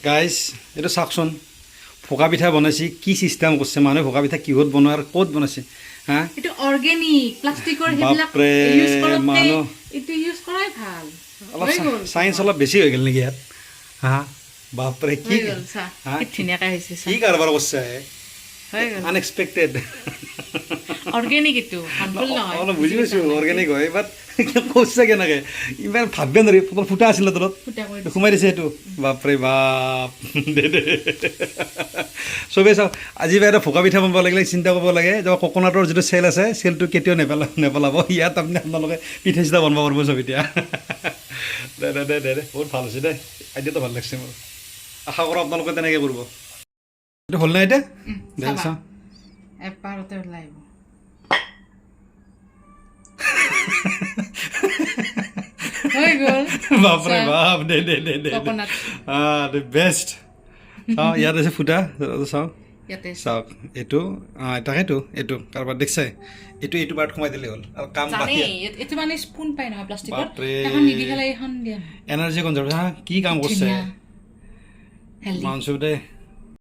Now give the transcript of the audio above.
guys এইটো চাওকচোন ভোকা পিঠা বনাইছে কি চিষ্টেম কৰিছে মানুহে ভোকা পিঠা কিহত বনোৱা আৰু ক'ত বনাইছে হা এটো অৰ্গেনিক প্লাষ্টিকৰ হেবিলাক ইউজ কৰতে এটো ইউজ কৰাই ভাল অলপ সায়েন্স অলপ বেছি হৈ গ'ল নেকি ইয়াত হা বাপৰে কি ধুনীয়াকৈ হৈছে কি কাৰবাৰ কৰিছে আনএক্সপেক্টেড অৰ্গেনিক এটো হাৰ্মফুল নহয় অলপ বুজি পাইছোঁ অৰ্গেনিক হয় বাট কৈছে কেনেকৈ ইমান ভাবিব নোৱাৰি প্ৰথম ফুটা আছিল ন তলত সোমাই দিছে সেইটো বাপৰে বাপ চবেই চাওক আজি বাইদেউ ভোকা পিঠা বনাব লাগিলে চিন্তা কৰিব লাগে যে ককনাটৰ যিটো চেল আছে চেলটো কেতিয়াও নেপেলাব ইয়াত আপুনি আপোনালোকে পিঠা চিঠা বনাব পাৰিব চব এতিয়া দে বহুত ভাল হৈছে দেই আইডিয়াটো ভাল লাগিছে মোৰ আশা কৰোঁ আপোনালোকে তেনেকৈ কৰিব এইটো হ'ল নাই এতিয়া দে চাওঁ এপাৰতে ওলাইব হৈ গ'ল বাপৰে বাপ দে দ্য বেষ্ট চাওঁ ইয়াত আছে ফুটা চাওঁ চাওক এইটো তাকেতো এইটো কাৰোবাৰ দেখিছে এইটো বাৰত সোমাই দিলে হ'ল আৰু কাম বাকী এইটো মানে স্পুন পাই নহয় প্লাষ্টিকৰ এখন নিদি পেলাই এখন দিয়া এনাৰ্জি কনজাৰ্ভ হা কি কাম কৰিছে মানসুব দে